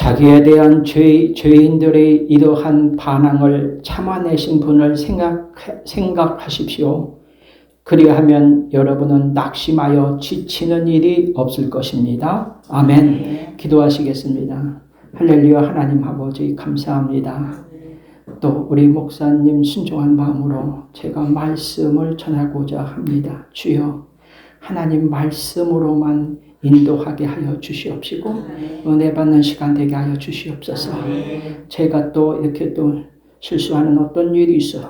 자기에 대한 죄인들의 이러한 반항을 참아내신 분을 생각하십시오. 그리하면 여러분은 낙심하여 지치는 일이 없을 것입니다. 아멘. 기도하시겠습니다. 할렐루야. 하나님 아버지 감사합니다. 또 우리 목사님 순종한 마음으로 제가 말씀을 전하고자 합니다. 주여, 하나님 말씀으로만 인도하게 하여 주시옵시고 은혜 받는 시간 되게 하여 주시옵소서. 제가 또 이렇게 또 실수하는 어떤 일이 있어도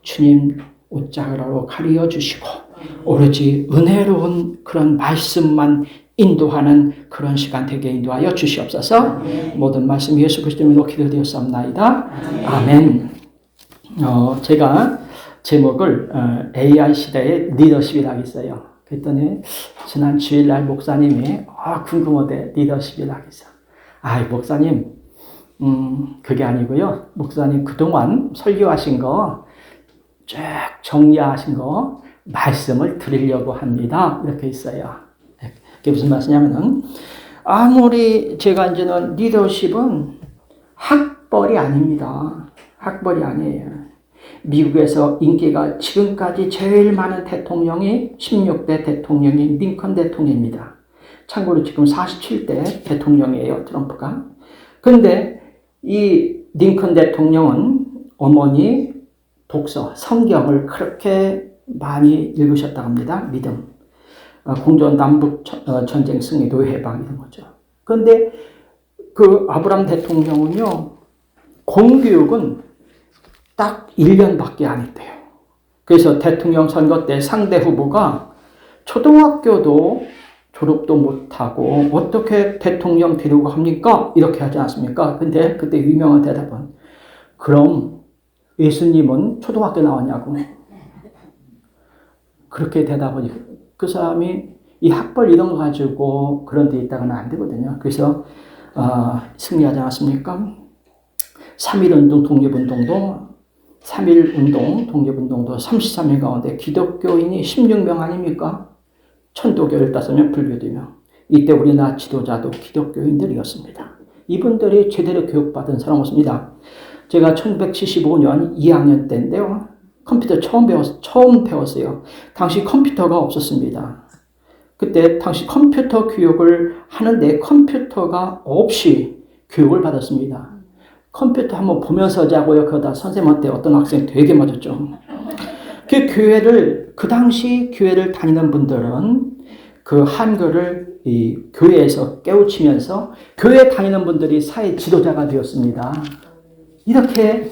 주님 옷자락으로 가리어 주시고 오로지 은혜로운 그런 말씀만 인도하는 그런 시간 되게 인도하여 주시옵소서. 모든 말씀 예수 그리스도의 이름으로 기도드렸사옵나이다. 아멘. 제가 제목을 AI 시대의 리더십이라고 했어요. 그랬더니 지난 주일날 목사님이 궁금하대. 리더십이라고 했어. 목사님 그게 아니고요. 목사님 그동안 설교하신 거 쭉 정리하신 거 말씀을 드리려고 합니다. 이렇게 있어요. 그게 무슨 말씀이냐면은 아무리 제가 이제는 리더십은 학벌이 아닙니다. 학벌이 아니에요. 미국에서 인기가 지금까지 제일 많은 대통령이 16대 대통령이 링컨 대통령입니다. 참고로 지금 47대 대통령이에요, 트럼프가. 그런데 이 링컨 대통령은 어머니 독서, 성경을 그렇게 많이 읽으셨다고 합니다. 믿음. 공전 남북 전쟁 승리, 노예 해방 이런 거죠. 그런데 그 아브라함 대통령은요, 공교육은 딱 1년밖에 안 했대요. 그래서 대통령 선거 때 상대 후보가 초등학교도 졸업도 못하고 어떻게 대통령 되려고 합니까? 이렇게 하지 않습니까? 근데 그때 유명한 대답은 그럼 예수님은 초등학교 나왔냐고. 그렇게 대답하니 그 사람이 이 학벌 이런 거 가지고 그런 데 있다가는 안 되거든요. 그래서 승리하지 않았습니까? 3.1운동 독립운동도 3.1운동 독립운동도 33일 가운데 기독교인이 16명 아닙니까? 천도교 15명, 불교 2명. 이때 우리나라 지도자도 기독교인들이었습니다. 이분들이 제대로 교육받은 사람 없습니다. 제가 1975년 2학년 때인데요. 컴퓨터 처음 배웠어요. 당시 컴퓨터가 없었습니다. 그때 당시 컴퓨터 교육을 하는데 컴퓨터가 없이 교육을 받았습니다. 컴퓨터 한번 보면서 자고요. 그러다 선생님한테 어떤 학생 되게 맞았죠. 그 당시 교회를 다니는 분들은 그 한글을 이 교회에서 깨우치면서 교회 다니는 분들이 사회 지도자가 되었습니다. 이렇게,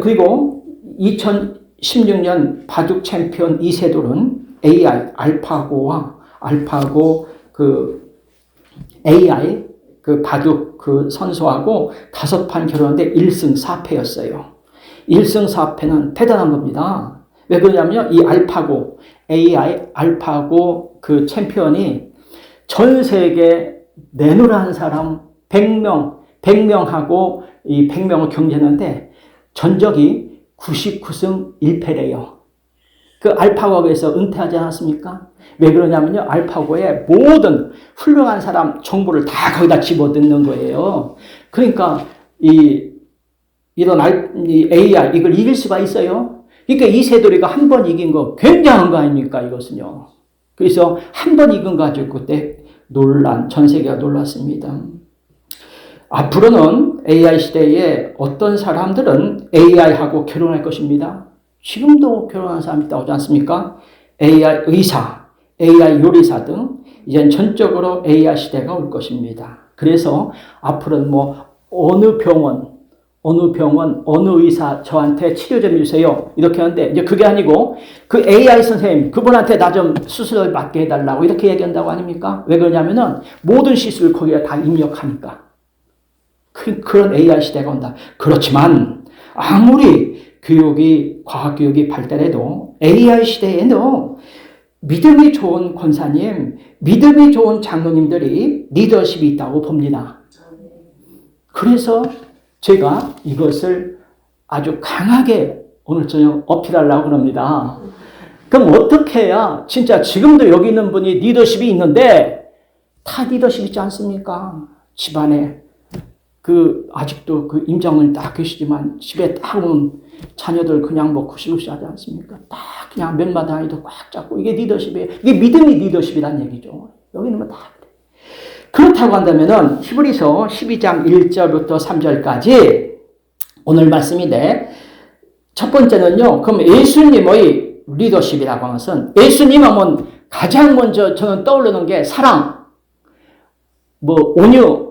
그리고 2016년 바둑 챔피언 이세돌은 AI, 알파고 그 AI 그 바둑 그 선수하고 5판 결혼했는데 1승 4패였어요. 1승 4패는 대단한 겁니다. 왜 그러냐면요. 이 알파고 그 챔피언이 전 세계 내노라는 사람 100명하고 이 100명을 경쟁했는데 전적이 99승 1패래요. 그 알파고에서 은퇴하지 않았습니까? 왜 그러냐면요. 알파고의 모든 훌륭한 사람 정보를 다 거기다 집어넣는 거예요. 그러니까 이런 AI 이걸 이길 수가 있어요. 그러니까 이세돌이가 한 번 이긴 거 굉장한 거 아닙니까? 이것은요. 그래서 한 번 이긴 가지고 그때 전 세계가 놀랐습니다. 앞으로는 AI 시대에 어떤 사람들은 AI하고 결혼할 것입니다. 지금도 결혼하는 사람이 있다고 하지 않습니까? AI 의사, AI 요리사 등 이젠 전적으로 AI 시대가 올 것입니다. 그래서 앞으로는 어느 병원, 어느 의사 저한테 치료 좀 해주세요. 이렇게 하는데 이제 그게 아니고 그 AI 선생님 그분한테 나 좀 수술을 받게 해달라고 이렇게 얘기한다고 아닙니까? 왜 그러냐면은 모든 시술을 거기에 다 입력하니까. 그런 AI 시대가 온다. 그렇지만 아무리 과학교육이 발달해도 AI 시대에도 믿음이 좋은 권사님, 믿음이 좋은 장로님들이 리더십이 있다고 봅니다. 그래서 제가 이것을 아주 강하게 오늘 저녁 어필하려고 그럽니다. 그럼 어떻게 해야 진짜 지금도 여기 있는 분이 리더십이 있는데 다 리더십 있지 않습니까? 집안에 아직도 임장을 딱 계시지만 집에 딱 오면 자녀들 그냥 뭐 구시구시 하지 않습니까? 딱 그냥 몇마디 아이도 꽉 잡고 이게 리더십이에요. 이게 믿음이 리더십이란 얘기죠. 여기는 뭐 다 그래. 그렇다고 한다면은 히브리서 12장 1절부터 3절까지 오늘 말씀인데 첫 번째는요. 그럼 예수님의 리더십이라고 하는 것은 예수님 하면 가장 먼저 저는 떠오르는 게 사랑, 뭐 온유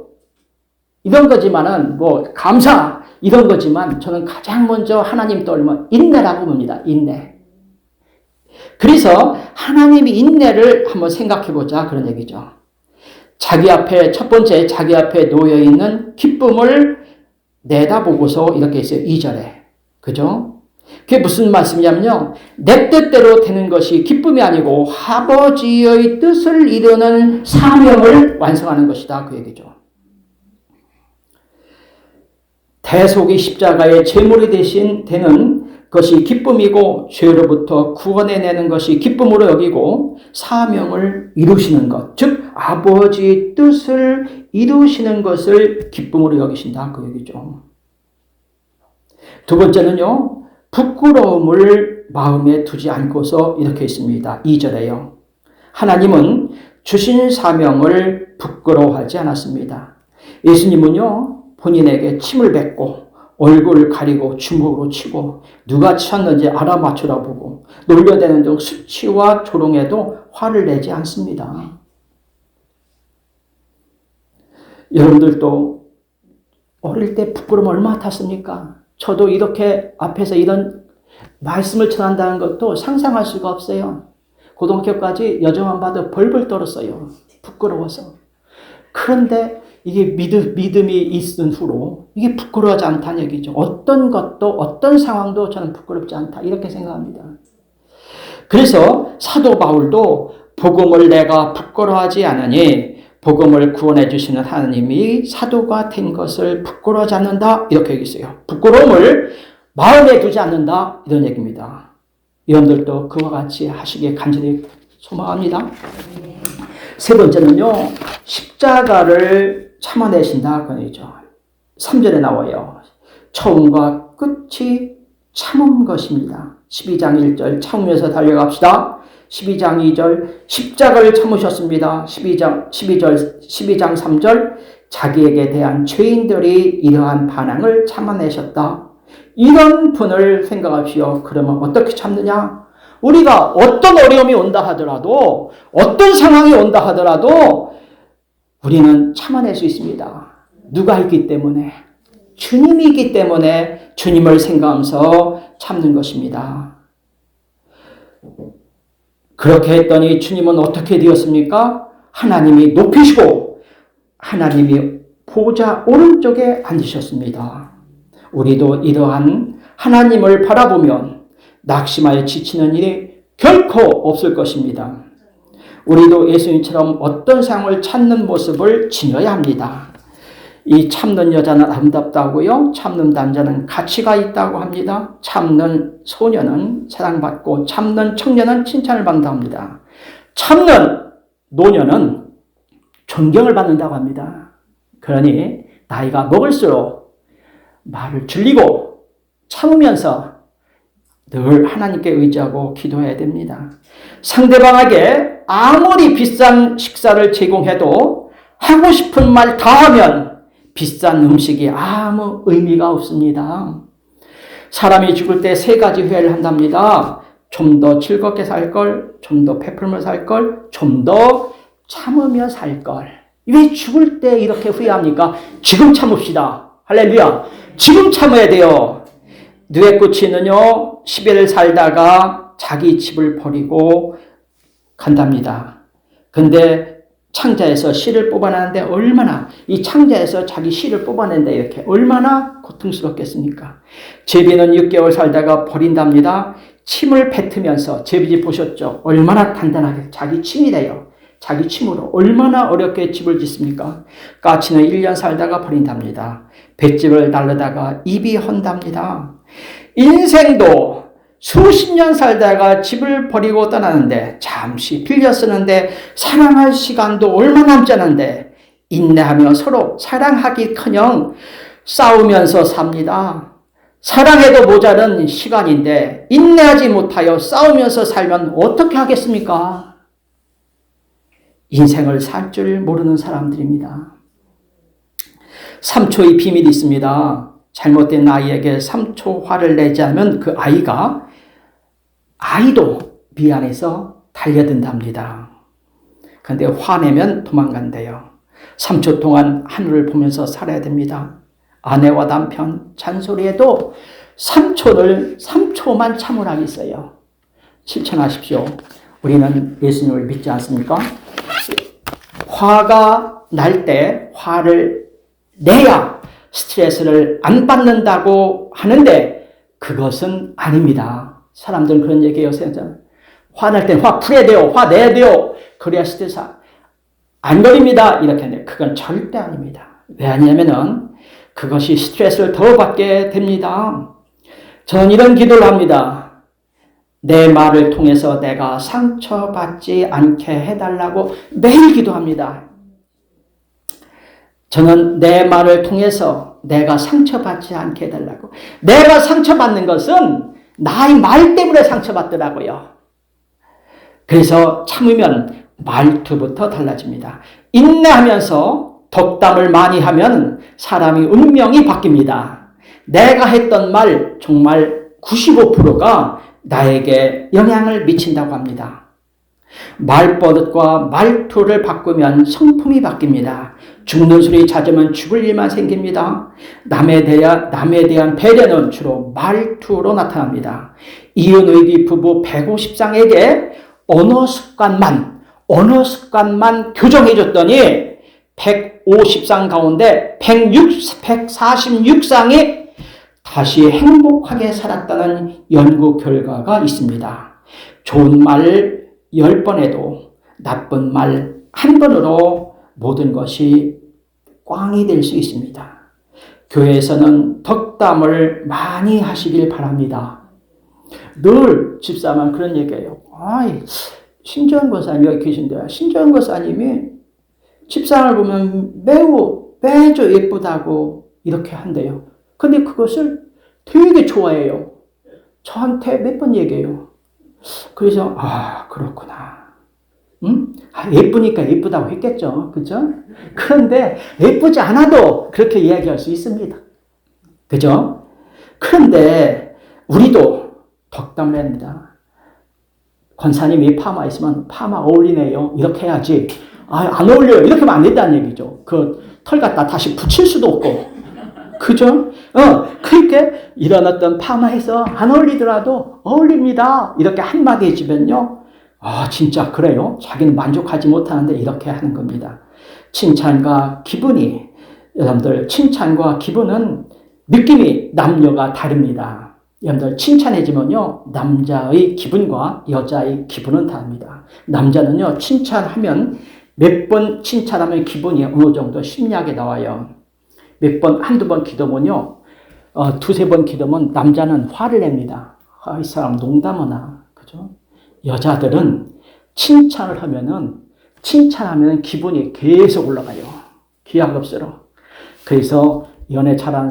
이런 거지만은 뭐 감사 이런 거지만 저는 가장 먼저 하나님 떠올리면 인내라고 봅니다. 인내. 그래서 하나님이 인내를 한번 생각해 보자 그런 얘기죠. 첫 번째 자기 앞에 놓여 있는 기쁨을 내다보고서 이렇게 있어요. 2절에. 그죠? 그게 무슨 말씀이냐면요. 내 뜻대로 되는 것이 기쁨이 아니고 아버지의 뜻을 이루는 사명을 완성하는 것이다. 그 얘기죠. 대속의 십자가의 제물이 되는 것이 기쁨이고 죄로부터 구원해내는 것이 기쁨으로 여기고 사명을 이루시는 것, 즉 아버지의 뜻을 이루시는 것을 기쁨으로 여기신다. 그 얘기죠. 두 번째는요. 부끄러움을 마음에 두지 않고서 이렇게 있습니다. 2절에요. 하나님은 주신 사명을 부끄러워하지 않았습니다. 예수님은요. 본인에게 침을 뱉고 얼굴을 가리고 주먹으로 치고 누가 치었는지 알아맞추라 보고 놀려대는 등 수치와 조롱에도 화를 내지 않습니다. 여러분들도 어릴 때 부끄러움 얼마나 탔습니까? 저도 이렇게 앞에서 이런 말씀을 전한다는 것도 상상할 수가 없어요. 고등학교까지 여정안 받아 벌벌 떨었어요. 부끄러워서. 그런데 이게 믿음이 있은 후로 이게 부끄러워하지 않다는 얘기죠. 어떤 것도 어떤 상황도 저는 부끄럽지 않다 이렇게 생각합니다. 그래서 사도 바울도 복음을 내가 부끄러워하지 않으니 복음을 구원해 주시는 하나님이 사도가 된 것을 부끄러워하지 않는다 이렇게 얘기했어요. 부끄러움을 마음에 두지 않는다 이런 얘기입니다. 여러분들도 그와 같이 하시길 간절히 소망합니다. 세 번째는요. 십자가를 참아내신다 그런 얘기죠. 3절에 나와요. 처음과 끝이 참은 것입니다. 12장 1절 참으면서 달려갑시다. 12장 2절 십자가를 참으셨습니다. 12장 3절 자기에게 대한 죄인들이 이러한 반항을 참아내셨다. 이런 분을 생각합시오. 그러면 어떻게 참느냐? 우리가 어떤 어려움이 온다 하더라도 어떤 상황이 온다 하더라도 우리는 참아낼 수 있습니다. 누가 있기 때문에? 주님이 있기 때문에 주님을 생각하면서 참는 것입니다. 그렇게 했더니 주님은 어떻게 되었습니까? 하나님이 높이시고 하나님이 보좌 오른쪽에 앉으셨습니다. 우리도 이러한 하나님을 바라보면 낙심하여 지치는 일이 결코 없을 것입니다. 우리도 예수님처럼 어떤 상황을 찾는 모습을 지녀야 합니다. 이 참는 여자는 아름답다고요. 참는 남자는 가치가 있다고 합니다. 참는 소년은 사랑받고 참는 청년은 칭찬을 받는다고 합니다. 참는 노년은 존경을 받는다고 합니다. 그러니 나이가 먹을수록 말을 줄이고 참으면서 늘 하나님께 의지하고 기도해야 됩니다. 상대방에게 아무리 비싼 식사를 제공해도 하고 싶은 말 다 하면 비싼 음식이 아무 의미가 없습니다. 사람이 죽을 때 3가지 후회를 한답니다. 좀 더 즐겁게 살 걸, 좀 더 베풀며 살 걸, 좀 더 참으며 살 걸. 왜 죽을 때 이렇게 후회합니까? 지금 참읍시다. 할렐루야. 지금 참아야 돼요. 누에꾸치는요 10일 살다가 자기 집을 버리고 간답니다. 근데 창자에서 씨를 뽑아내는데 이 창자에서 자기 씨를 뽑아낸다 이렇게 얼마나 고통스럽겠습니까? 제비는 6개월 살다가 버린답니다. 침을 뱉으면서 제비집 보셨죠? 얼마나 단단하게 자기 침이래요. 자기 침으로 얼마나 어렵게 집을 짓습니까? 까치는 1년 살다가 버린답니다. 볏집을 날르다가 입이 헌답니다. 인생도 수십 년 살다가 집을 버리고 떠나는데 잠시 빌려 쓰는데 사랑할 시간도 얼마 남지 않은데 인내하며 서로 사랑하기커녕 싸우면서 삽니다. 사랑해도 모자른 시간인데 인내하지 못하여 싸우면서 살면 어떻게 하겠습니까? 인생을 살 줄 모르는 사람들입니다. 3초의 비밀이 있습니다. 잘못된 아이에게 3초 화를 내지 않으면 그 아이도 미안해서 달려든답니다. 그런데 화내면 도망간대요. 3초 동안 하늘을 보면서 살아야 됩니다. 아내와 남편 잔소리에도 3초만 참으라겠어요. 실천하십시오. 우리는 예수님을 믿지 않습니까? 화가 날 때 화를 내야 스트레스를 안 받는다고 하는데 그것은 아닙니다. 사람들은 그런 얘기해요. 화날 때 화 풀어야 돼요. 화 내야 돼요. 그래야 스트레스 안 걸립니다. 이렇게 하는데 그건 절대 아닙니다. 왜냐하면 그것이 스트레스를 더 받게 됩니다. 저는 이런 기도를 합니다. 내 말을 통해서 내가 상처받지 않게 해달라고 매일 기도합니다. 저는 내 말을 통해서 내가 상처받지 않게 해달라고. 내가 상처받는 것은 나의 말 때문에 상처받더라고요. 그래서 참으면 말투부터 달라집니다. 인내하면서 덕담을 많이 하면 사람의 운명이 바뀝니다. 내가 했던 말 정말 95%가 나에게 영향을 미친다고 합니다. 말버릇과 말투를 바꾸면 성품이 바뀝니다. 죽는 소리 잦으면 죽을 일만 생깁니다. 남에 대한 배려는 주로 말투로 나타납니다. 이은의기 부부 150상에게 언어 습관만 교정해줬더니 150상 가운데 146상이 다시 행복하게 살았다는 연구 결과가 있습니다. 좋은 말 10번 해도 나쁜 말 1번으로 모든 것이 꽝이 될 수 있습니다. 교회에서는 덕담을 많이 하시길 바랍니다. 늘 집사만 그런 얘기해요. 신정은 권사님 여기 계신데 신정은 권사님이 집사를 보면 매주 예쁘다고 이렇게 한대요. 근데 그것을 되게 좋아해요. 저한테 몇 번 얘기해요. 그래서 그렇구나. 예쁘니까 예쁘다고 했겠죠. 그죠? 그런데 예쁘지 않아도 그렇게 이야기할 수 있습니다. 그죠? 그런데 우리도 덕담을 합니다. 권사님이 파마 있으면 파마 어울리네요. 이렇게 해야지. 안 어울려요. 이렇게 하면 안 된다는 얘기죠. 그 털 갖다 다시 붙일 수도 없고. 그죠? 그렇게 일어났던 파마해서 안 어울리더라도 어울립니다. 이렇게 한마디 해주면요. 진짜 그래요? 자기는 만족하지 못하는데 이렇게 하는 겁니다. 칭찬과 기분은 느낌이 남녀가 다릅니다. 여러분들 칭찬해주면요. 남자의 기분과 여자의 기분은 다릅니다. 남자는요. 칭찬하면 몇 번 칭찬하면 기분이 어느 정도 심리하게 나와요. 한두 번 기도면요. 두세 번 기도면 남자는 화를 냅니다. 이 사람 농담하나. 그죠? 여자들은 칭찬하면 기분이 계속 올라가요. 기하급수로. 그래서 연애 잘하는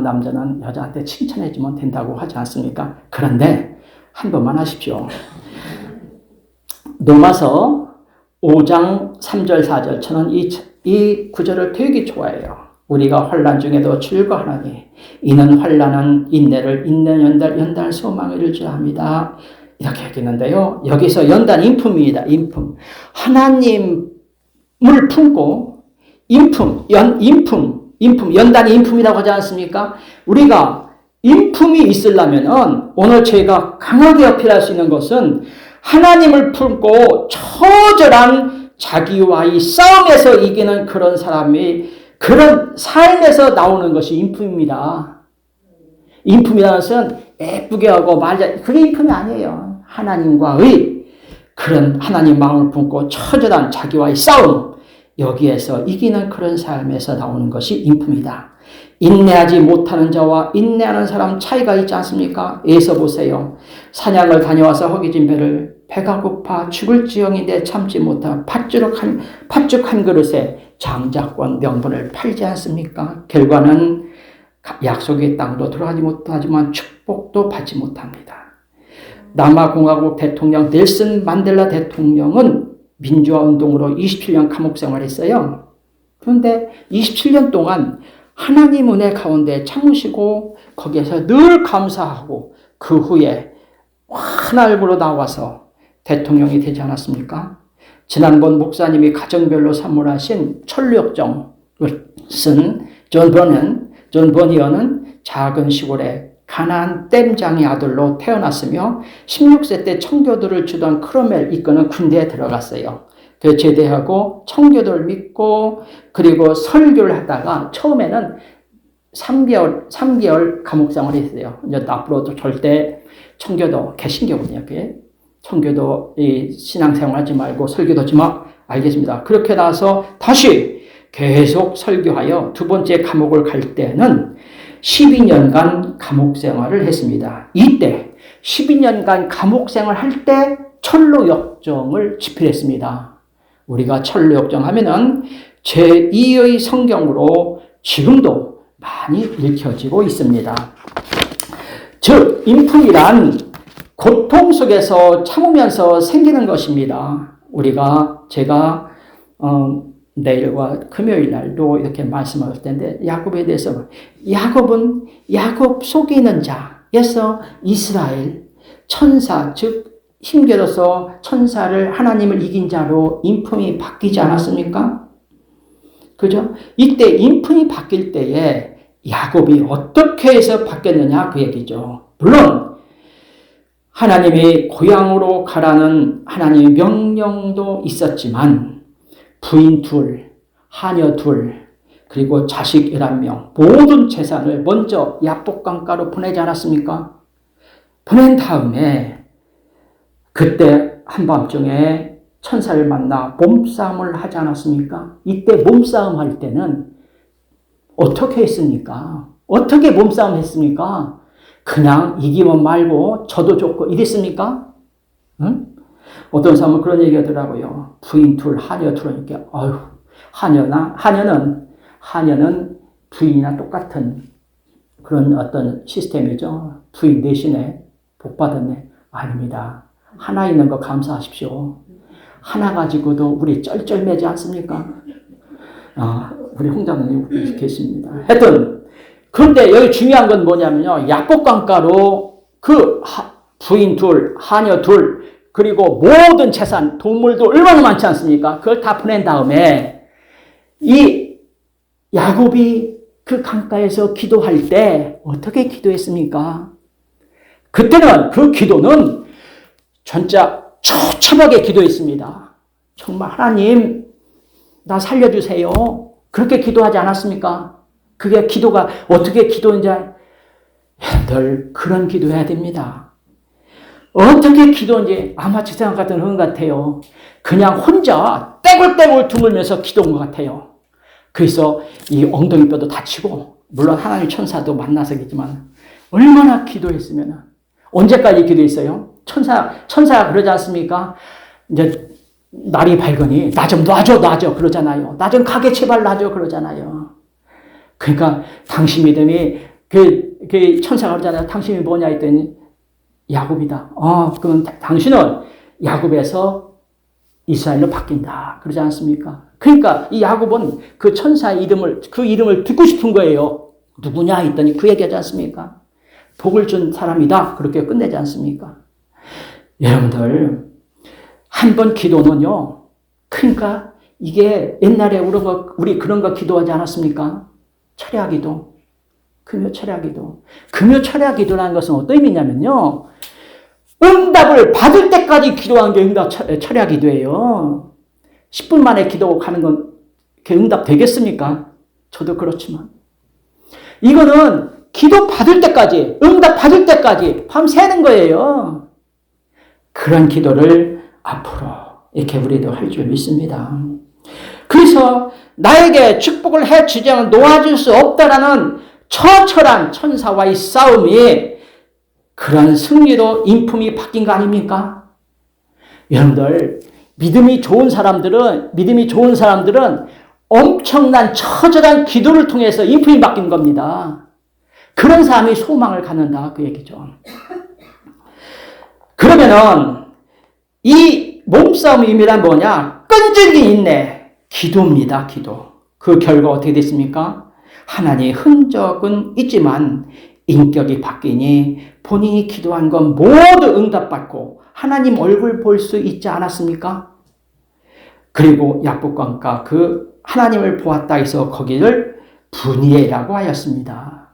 남자는 여자한테 칭찬해주면 된다고 하지 않습니까? 그런데 한 번만 하십시오. 로마서 5장 3절 4절 저는 이 구절을 되게 좋아해요. 우리가 환난 중에도 즐거워하니 이는 환난은 인내를 연단 소망을 이루리라 이렇게 얘기했는데요. 여기서 연단 인품입니다. 인품. 하나님을 품고 연단이 인품이라고 하지 않습니까? 우리가 인품이 있으려면 오늘 저희가 강하게 어필할 수 있는 것은 하나님을 품고 처절한 자기와의 싸움에서 이기는 그런 삶에서 나오는 것이 인품입니다. 인품이라는 것은 예쁘게 하고 그게 인품이 아니에요. 하나님과의 그런 하나님 마음을 품고 처절한 자기와의 싸움, 여기에서 이기는 그런 삶에서 나오는 것이 인품이다. 인내하지 못하는 자와 인내하는 사람 차이가 있지 않습니까? 에서 보세요. 사냥을 다녀와서 허기진 배를 배가 고파 죽을지경인데 참지 못하 팥죽 한 그릇에 장자권 명분을 팔지 않습니까? 결과는 약속의 땅도 들어가지 못하지만 축복도 받지 못합니다. 남아공화국 대통령 넬슨 만델라 대통령은 민주화운동으로 27년 감옥 생활했어요. 그런데 27년 동안 하나님 은혜 가운데 참으시고 거기에서 늘 감사하고 그 후에 하나님으로 나와서 대통령이 되지 않았습니까? 지난번 목사님이 가정별로 선물하신 천류역정을 쓴 존 버니어는 작은 시골에 가나안 댐장의 아들로 태어났으며 16세 때 청교도를 주던 크로멜 이끄는 군대에 들어갔어요. 그 제대하고 청교도를 믿고 그리고 설교를 하다가 처음에는 3개월 감옥생활을 했어요. 이제 앞으로도 절대 청교도 개신교거든요. 그게 청교도 신앙생활 하지 말고 설교도 하지 마. 알겠습니다. 그렇게 나서 다시 계속 설교하여 두 번째 감옥을 갈 때는 12년간 감옥 생활을 했습니다. 이때 12년간 감옥 생활 할 때 천로역정을 집필했습니다. 우리가 천로역정 하면은 제2의 성경으로 지금도 많이 읽혀지고 있습니다. 즉, 인품이란 고통 속에서 참으면서 생기는 것입니다. 제가 내일과 금요일 날도 이렇게 말씀할 텐데 야곱에 대해서 야곱은 야곱 속에 있는 자에서 이스라엘 천사 즉 힘겨뤄서 천사를 하나님을 이긴 자로 인품이 바뀌지 않았습니까? 그죠? 이때 인품이 바뀔 때에 야곱이 어떻게 해서 바뀌었느냐 그 얘기죠. 물론 하나님이 고향으로 가라는 하나님의 명령도 있었지만 부인 둘, 하녀 둘, 그리고 자식 11명 모든 재산을 먼저 야복강가로 보내지 않았습니까? 보낸 다음에 그때 한밤중에 천사를 만나 몸싸움을 하지 않았습니까? 이때 몸싸움 할 때는 어떻게 했습니까? 어떻게 몸싸움 했습니까? 그냥 이기면 말고 저도 좋고 이랬습니까? 응? 어떤 사람은 그런 얘기 하더라고요. 부인 둘, 하녀 둘이니까, 하녀는 부인이나 똑같은 그런 어떤 시스템이죠. 부인 대신에 복 받았네. 아닙니다. 하나 있는 거 감사하십시오. 하나 가지고도 우리 쩔쩔매지 않습니까? 우리 홍장님 계십니다. 하여튼, 그런데 여기 중요한 건 뭐냐면요. 야복강가로 그 부인 둘, 하녀 둘, 그리고 모든 재산, 동물도 얼마나 많지 않습니까? 그걸 다 보낸 다음에 이 야곱이 그 강가에서 기도할 때 어떻게 기도했습니까? 그때는 그 기도는 진짜 처참하게 기도했습니다. 정말 하나님 나 살려주세요. 그렇게 기도하지 않았습니까? 그게 기도가 어떻게 기도인지 늘 그런 기도해야 됩니다. 어떻게 기도인지 아마 제 생각 같은 것 같아요. 그냥 혼자 떼굴떼굴 두물면서 기도한 것 같아요. 그래서 이 엉덩이뼈도 다치고 물론 하나님 천사도 만나서겠지만 얼마나 기도했으면 언제까지 기도했어요? 천사가 그러지 않습니까? 이제 날이 밝으니 나 좀 놔줘 그러잖아요. 나 좀 가게 제발 놔줘 그러잖아요. 그러니까 당신 믿음이 그 천사가 그러잖아요. 당신이 뭐냐 했더니 야곱이다. 그럼 당신은 야곱에서 이스라엘로 바뀐다. 그러지 않습니까? 그러니까 이 야곱은 그 천사의 이름을 듣고 싶은 거예요. 누구냐 했더니 그 얘기하지 않습니까? 복을 준 사람이다. 그렇게 끝내지 않습니까? 여러분들, 한 번 기도는요. 그러니까 이게 옛날에 우리 그런 거 기도하지 않았습니까? 철야 기도. 금요 철야 기도. 금요 철야 기도라는 것은 어떤 의미냐면요. 응답을 받을 때까지 기도하는 게 철야 기도예요. 10분 만에 기도하는 건 응답 되겠습니까? 저도 그렇지만. 이거는 기도 받을 때까지, 응답 받을 때까지 밤새는 거예요. 그런 기도를 앞으로 이렇게 우리도 할 줄 믿습니다. 그래서 나에게 축복을 해주지 않으면 놓아줄 수 없다라는 처철한 천사와의 싸움이 그런 승리로 인품이 바뀐 거 아닙니까? 여러분들, 믿음이 좋은 사람들은 엄청난 처절한 기도를 통해서 인품이 바뀐 겁니다. 그런 사람이 소망을 갖는다, 그 얘기죠. 그러면은 이 몸싸움의 의미란 뭐냐? 끈질긴 인내, 기도입니다. 기도. 그 결과 어떻게 됐습니까? 하나님의 흔적은 있지만 인격이 바뀌니 본인이 기도한 건 모두 응답받고 하나님 얼굴 볼 수 있지 않았습니까? 그리고 약복강가 그 하나님을 보았다 해서 거기를 분이라고 하였습니다.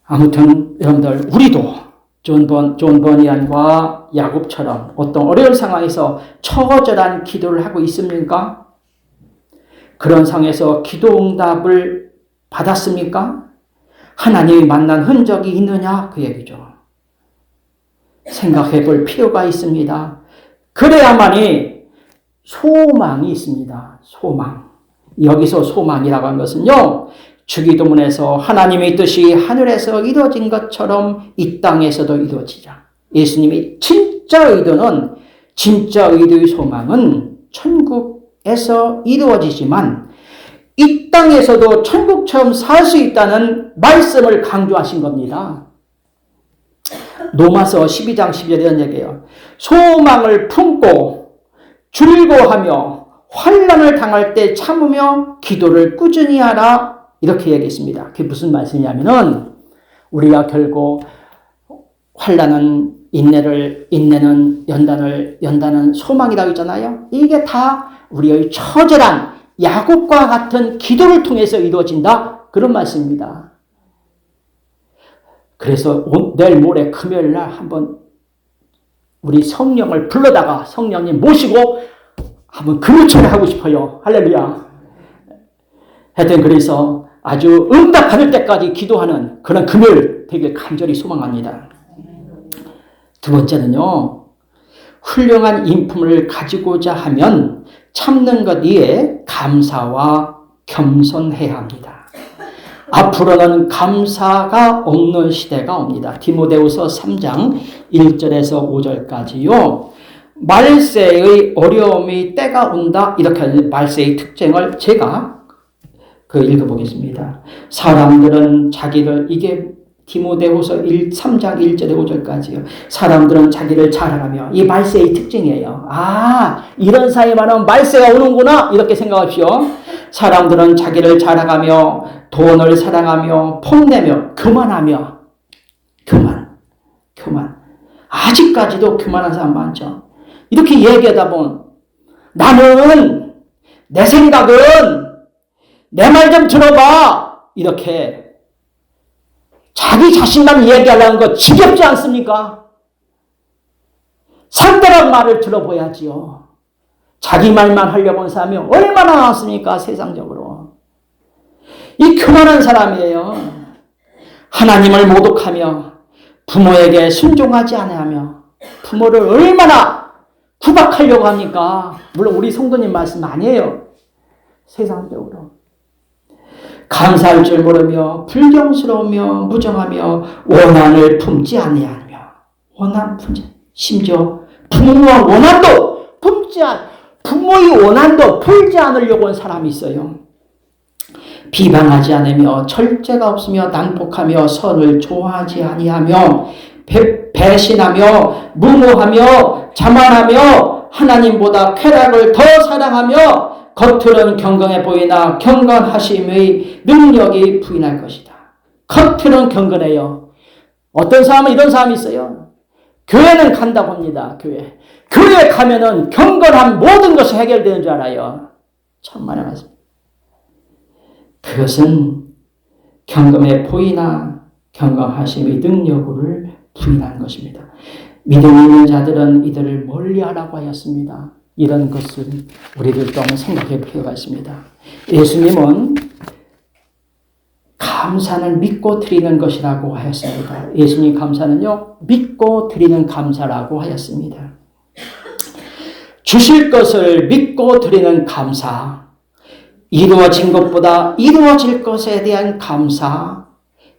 아무튼 여러분들, 우리도 존 버니안과 야곱처럼 어떤 어려운 상황에서 처절한 기도를 하고 있습니까? 그런 상황에서 기도 응답을 받았습니까? 하나님이 만난 흔적이 있느냐? 그 얘기죠. 생각해 볼 필요가 있습니다. 그래야만이 소망이 있습니다. 소망. 여기서 소망이라고 하는 것은요, 주기도문에서 하나님의 뜻이 하늘에서 이루어진 것처럼 이 땅에서도 이루어지자. 예수님이 진짜 의도의 소망은 천국에서 이루어지지만 이 땅에서도 천국처럼 살 수 있다는 말씀을 강조하신 겁니다. 로마서 12장 12절에 이런 얘기예요. 소망을 품고 즐거워하며 환난을 당할 때 참으며 기도를 꾸준히 하라. 이렇게 얘기했습니다. 그게 무슨 말씀이냐면은 우리가 결국 환난은 인내는 연단은 소망이라고 했잖아요. 이게 다 우리의 처절한 야곱과 같은 기도를 통해서 이루어진다. 그런 말씀입니다. 그래서 내일 모레 금요일 날 한번 우리 성령을 불러다가 성령님 모시고 한번 금요철에 하고 싶어요. 할렐루야. 하여튼 그래서 아주 응답 받을 때까지 기도하는 그런 금요일 되게 간절히 소망합니다. 두 번째는요, 훌륭한 인품을 가지고자 하면 참는 것 위에 감사와 겸손해야 합니다. 앞으로는 감사가 없는 시대가 옵니다. 디모데후서 3장 1절에서 5절까지요. 말세의 어려움이 때가 온다. 이렇게 하는 말세의 특징을 제가 읽어보겠습니다. 사람들은 자기를, 이게 디모데후서 3장 1절에 5절까지요. 사람들은 자기를 자랑하며, 이 말세의 특징이에요. 아, 이런 사이만 하면 말세가 오는구나. 이렇게 생각하십시오. 사람들은 자기를 자랑하며 돈을 사랑하며 폼내며 교만하며 교만 아직까지도 교만한 사람 많죠. 이렇게 얘기하다 보면 나는 내 생각은 내 말 좀 들어봐 이렇게 자기 자신만 얘기하려는 거 지겹지 않습니까? 상대방 말을 들어봐야지요. 자기 말만 하려고 하는 사람이 얼마나 많습니까? 세상적으로. 이 교만한 사람이에요. 하나님을 모독하며 부모에게 순종하지 않으며 부모를 얼마나 구박하려고 합니까? 물론 우리 성도님 말씀 아니에요. 세상적으로. 감사할 줄 모르며 불경스러우며 무정하며 원한을 품지 아니하며 심지어 부모와 원한도 부모의 원한도 풀지 않으려고 한 사람이 있어요. 비방하지 않으며 절제가 없으며 난폭하며 선을 좋아하지 아니하며 배신하며 무모하며 자만하며 하나님보다 쾌락을 더 사랑하며 겉으로는 경건해 보이나 경건하심의 능력이 부인할 것이다. 겉으로는 경건해요. 어떤 사람은 이런 사람이 있어요. 교회는 간다고 합니다. 교회 가면은 경건한 모든 것이 해결되는 줄 알아요. 천만에 맞습니다. 그것은 경건해 보이나 경건하심의 능력을 부인한 것입니다. 믿음 있는 자들은 이들을 멀리하라고 하였습니다. 이런 것을 우리들도 한번 생각해 볼 필요가 있습니다. 예수님은 감사는 믿고 드리는 것이라고 하였습니다. 예수님 감사는요, 믿고 드리는 감사라고 하였습니다. 주실 것을 믿고 드리는 감사, 이루어진 것보다 이루어질 것에 대한 감사,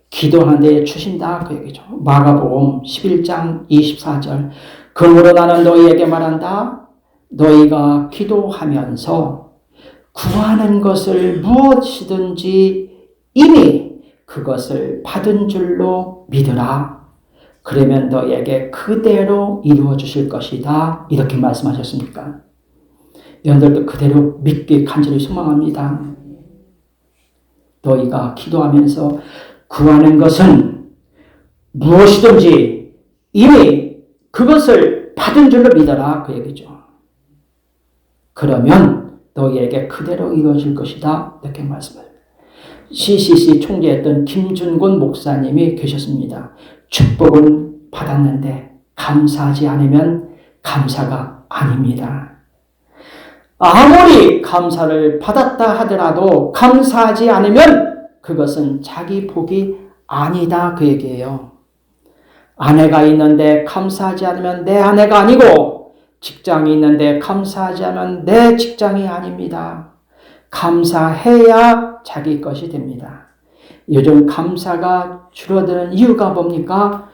기도하는데 주신다 그 얘기죠. 마가복음 11장 24절. 그러므로 나는 너희에게 말한다. 너희가 기도하면서 구하는 것을 무엇이든지 이미 그것을 받은 줄로 믿으라. 그러면 너희에게 그대로 이루어 주실 것이다. 이렇게 말씀하셨습니까? 여러분들도 그대로 믿기 간절히 소망합니다. 너희가 기도하면서 구하는 것은 무엇이든지 이미 그것을 받은 줄로 믿어라 그 얘기죠. 그러면 너희에게 그대로 이루어질 것이다 이렇게 말씀해요. CCC 총재였던 김준곤 목사님이 계셨습니다. 축복은 받았는데 감사하지 않으면 감사가 아닙니다. 아무리 감사를 받았다 하더라도 감사하지 않으면 그것은 자기 복이 아니다 그 얘기예요. 아내가 있는데 감사하지 않으면 내 아내가 아니고, 직장이 있는데 감사하지 않으면 내 직장이 아닙니다. 감사해야 자기 것이 됩니다. 요즘 감사가 줄어드는 이유가 뭡니까?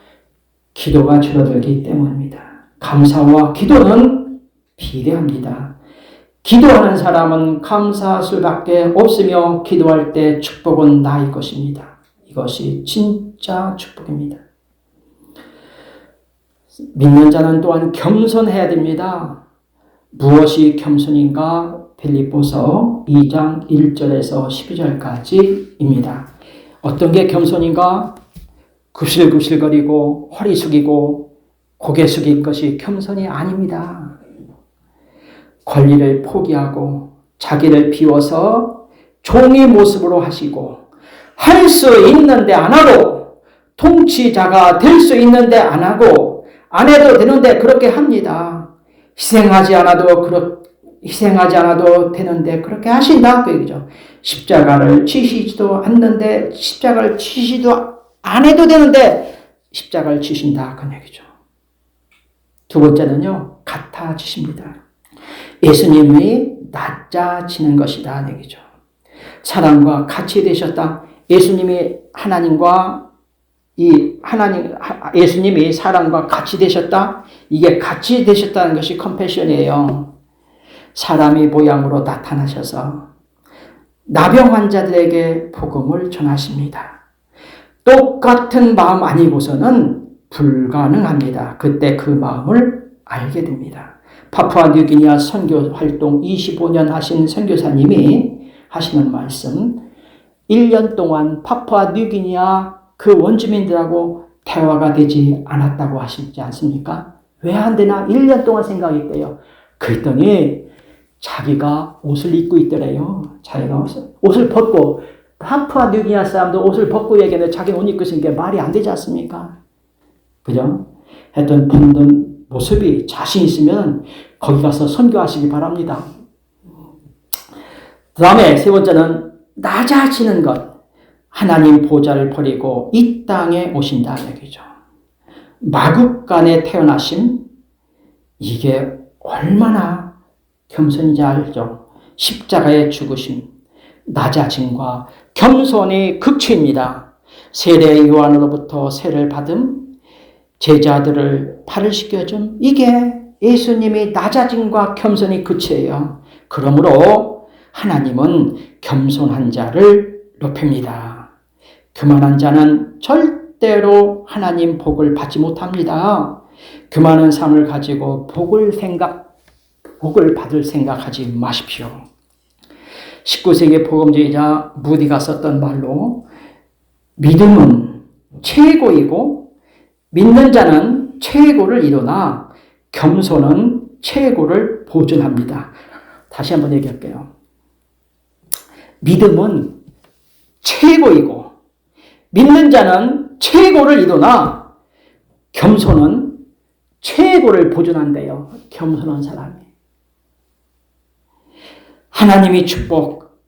기도가 줄어들기 때문입니다. 감사와 기도는 비례합니다. 기도하는 사람은 감사할 수밖에 없으며 기도할 때 축복은 나의 것입니다. 이것이 진짜 축복입니다. 믿는 자는 또한 겸손해야 됩니다. 무엇이 겸손인가? 빌립보서 2장 1절에서 12절까지입니다. 어떤 게 겸손인가? 구실구실거리고 허리 숙이고 고개 숙일 것이 겸손이 아닙니다. 권리를 포기하고 자기를 비워서 종의 모습으로 하시고, 할 수 있는데 안 하고, 통치자가 될 수 있는데 안 하고, 안 해도 되는데 그렇게 합니다. 희생하지 않아도 되는데 그렇게 하신다 그 얘기죠. 십자가를 지시지도 않는데, 십자가를 지시도 안 해도 되는데 십자가를 지신다 그 얘기죠. 두 번째는요, 같아지십니다. 예수님이 낮아지는 것이다 얘기죠. 사람과 같이 되셨다. 예수님이 예수님이 사람과 같이 되셨다. 이게 같이 되셨다는 것이 컴패션이에요. 사람의 모양으로 나타나셔서 나병 환자들에게 복음을 전하십니다. 똑같은 마음 아니고서는 불가능합니다. 그때 그 마음을 알게 됩니다. 파푸아뉴기니아 선교 활동 25년 하신 선교사님이 하시는 말씀, 1년 동안 파푸아뉴기니아 그 원주민들하고 대화가 되지 않았다고 하시지 않습니까? 왜 안 되나? 1년 동안 생각했대요. 그랬더니 자기가 옷을 입고 있더래요. 자기가 옷을 벗고, 파푸아뉴기니아 사람도 옷을 벗고 얘기하는데 자기는 옷 입고 있는 게 말이 안 되지 않습니까? 그죠? 하여튼 벗는 모습이 자신 있으면 거기 가서 선교하시기 바랍니다. 그 다음에 세 번째는 낮아지는 것. 하나님 보좌를 버리고 이 땅에 오신다 얘기죠. 마국간에 태어나심, 이게 얼마나 겸손인지 알죠. 십자가의 죽으심, 낮아짐과 겸손의 극치입니다. 세례 요한으로부터 세를 받음, 제자들을 발을 씻겨줌, 이게 예수님이 낮아짐과 겸손의 끝이에요. 그러므로 하나님은 겸손한 자를 높입니다. 교만한 자는 절대로 하나님 복을 받지 못합니다. 교만한 삶을 가지고 복을 받을 생각하지 마십시오. 19세기 복음주의자 무디가 썼던 말로, 믿음은 최고이고 믿는 자는 최고를 이루나 겸손은 최고를 보존합니다. 다시 한번 얘기할게요. 믿음은 최고이고 믿는 자는 최고를 이루나 겸손은 최고를 보존한대요. 겸손한 사람이. 하나님의 축복,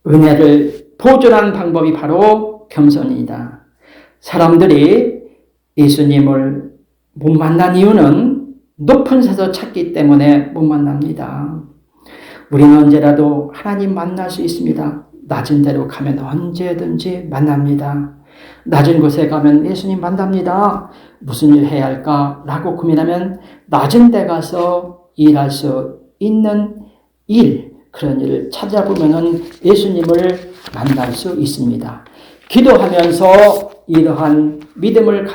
은혜를 보존하는 방법이 바로 겸손이다. 사람들이 예수님을 못 만난 이유는 높은 데서 찾기 때문에 못 만납니다. 우리는 언제라도 하나님 만날 수 있습니다. 낮은 데로 가면 언제든지 만납니다. 낮은 곳에 가면 예수님 만납니다. 무슨 일 해야 할까? 라고 고민하면 낮은 데 가서 일할 수 있는 일, 그런 일을 찾아보면 예수님을 만날 수 있습니다. 기도하면서 이러한 믿음을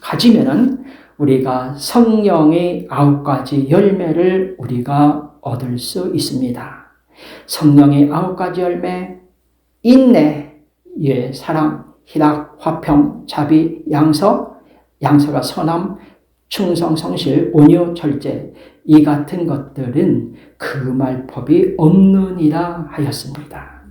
가지면은 우리가 성령의 9가지 열매를 우리가 얻을 수 있습니다. 성령의 9가지 열매, 인내, 사랑, 희락, 화평, 자비, 양서가 선함, 충성, 성실, 온유, 절제, 이 같은 것들은 금할 법이 없느니라 하였습니다.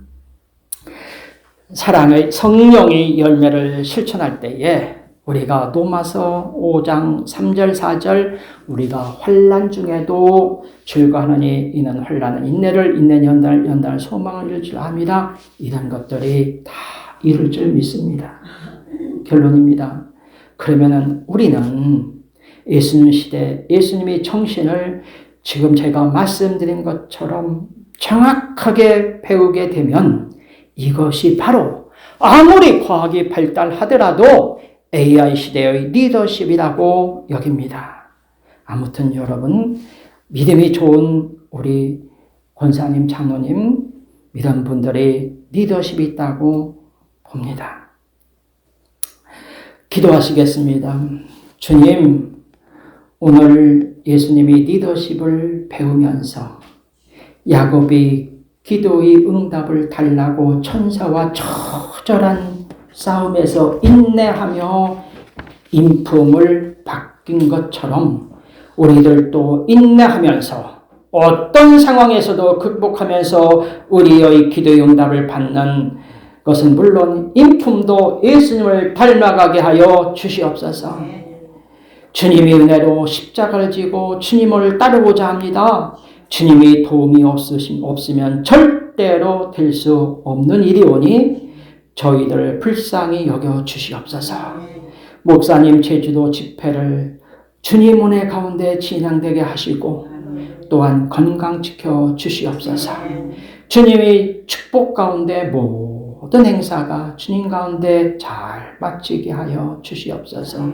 사랑의 성령의 열매를 실천할 때에 우리가 로마서 5장 3절 4절 우리가 환난 중에도 즐거워하느니 이는 환난은 인내를, 인내는 연단을 소망을 이룰 줄 압니다. 이런 것들이 다 이룰 줄 믿습니다. 결론입니다. 그러면은 우리는 예수님 시대, 예수님의 정신을 지금 제가 말씀드린 것처럼 정확하게 배우게 되면 이것이 바로 아무리 과학이 발달하더라도 AI 시대의 리더십이라고 여깁니다. 아무튼 여러분, 믿음이 좋은 우리 권사님, 장로님, 이런 분들이 리더십이 있다고 봅니다. 기도하시겠습니다. 주님, 오늘 예수님이 리더십을 배우면서 야곱이 기도의 응답을 달라고 천사와 처절한 싸움에서 인내하며 인품을 바뀐 것처럼 우리들도 인내하면서 어떤 상황에서도 극복하면서 우리의 기도의 응답을 받는 것은 물론 인품도 예수님을 닮아가게 하여 주시옵소서. 주님의 은혜로 십자가를 지고 주님을 따르고자 합니다. 주님의 도움이 없으면 절대로 될 수 없는 일이오니 저희들 불쌍히 여겨 주시옵소서. 목사님 제주도 집회를 주님 은혜 가운데 진행되게 하시고 또한 건강 지켜 주시옵소서. 주님의 축복 가운데 모든 행사가 주님 가운데 잘 마치게 하여 주시옵소서.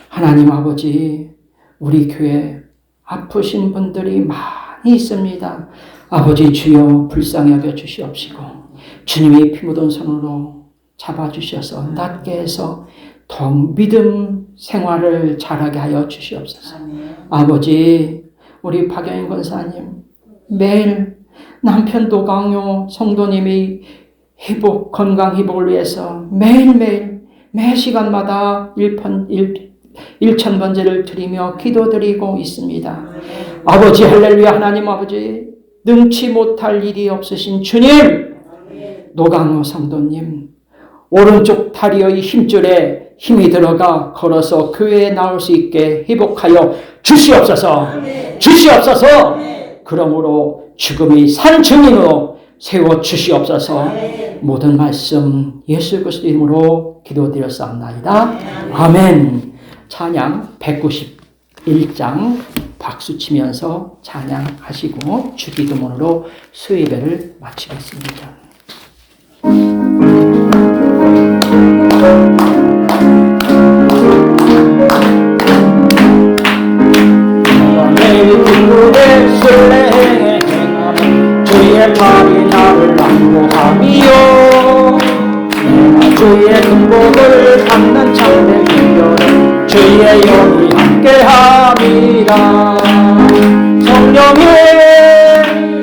하나님 아버지, 우리 교회 아프신 분들이 많이 있습니다. 아버지 주여 불쌍히 여겨 주시옵시고 주님의 피 묻은 손으로 잡아주셔서 낫게 해서 더 믿음 생활을 잘하게 하여 주시옵소서. 아버지, 우리 박영인 권사님 매일 남편 도강요 성도님이 건강 회복을 위해서 매일매일 매 시간마다 1000번제를 드리며 기도드리고 있습니다. 아버지 할렐루야. 하나님 아버지, 능치 못할 일이 없으신 주님, 노강호 성도님 오른쪽 다리의 힘줄에 힘이 들어가 걸어서 교회에 나올 수 있게 회복하여 주시옵소서. 주시옵소서. 그러므로 죽음이 산 증인으로 세워 주시옵소서. 모든 말씀 예수 그리스도 이름으로 기도드렸사옵나이다. 아멘. 찬양 191장 박수 치면서 찬양하시고 주기도문으로 수예배를 마치겠습니다. 내 기쁨의 순례 행함 주의 팔이 나를 안보함이요 내가 주의 근복을 받는 참된 기별은 주의 영이 함께함이라. 성령이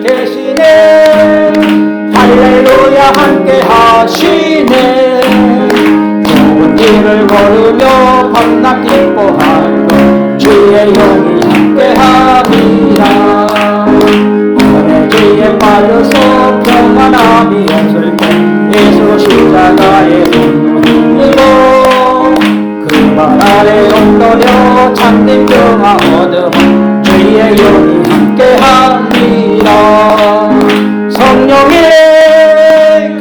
계시네 할렐루야 함께하시네 좋은 길을 걸으며 밤낮 기뻐하며 주의 영이 함께함이라. 오늘 주에 빠져서 평안함이 없을 때 예수 십자가의 분노로 그 발 아래 엎드려 참된 평화 얻음 주의 영이 함께합니다. 성령이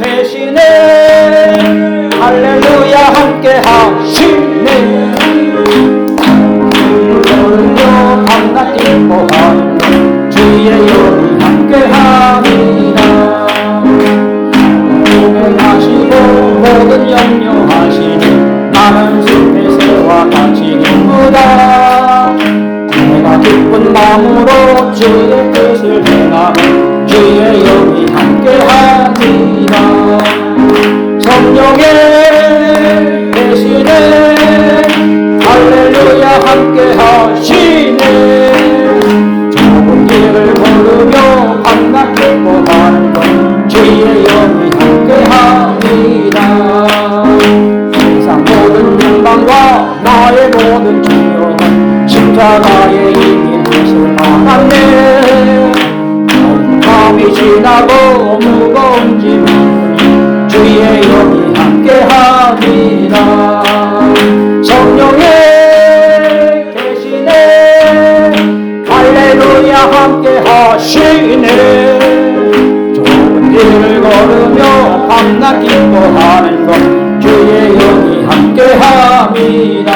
계시네 할렐루야 함께하시네 주의 뜻을 행하며 주의 영이 함께하리라. 성령의 계시네 할렐루야 함께하시네. 좁은 길을 걸으며 밤낮 기뻐하는 것 주의 영이 함께하리라. 세상 모든 욕망과 나의 모든 중요한 십자가에 이긴 것을 알았네. 밤이 지나고 무거운 짐이 주의 영이 함께하리라. 성령의 계시네 할렐루야 함께하시네. 좁은 길을 걸으며 밤낮 기뻐하는 것 주의 영이 함께함이라.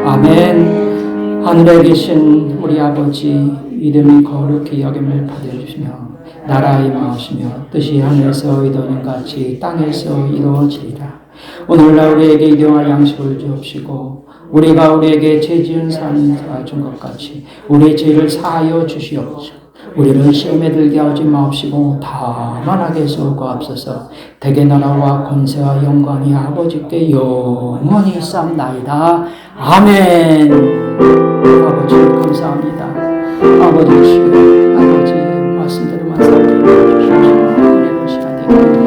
아멘. 하늘에 계신 우리 아버지 이름이 거룩히 여김을 받아주시며 나라의 임하시며 뜻이 하늘에서 이루어진 같이 땅에서 이루어지리라. 오늘날 우리에게 일용할 양식을 주옵시고 우리가 우리에게 죄 지은 사람을 준 것 같이 우리의 죄를 사하여 주시옵소서. 우리를 시험에 들게 하지 마옵시고 다만 악에서 구하옵소서. 대개 나라와 권세와 영광이 아버지께 영원히 있사옵나이다. 아멘. 아버지 감사합니다. 아버지 주여 아버지 말씀대로만 살게 해주십시오. 은혜로 시간 되게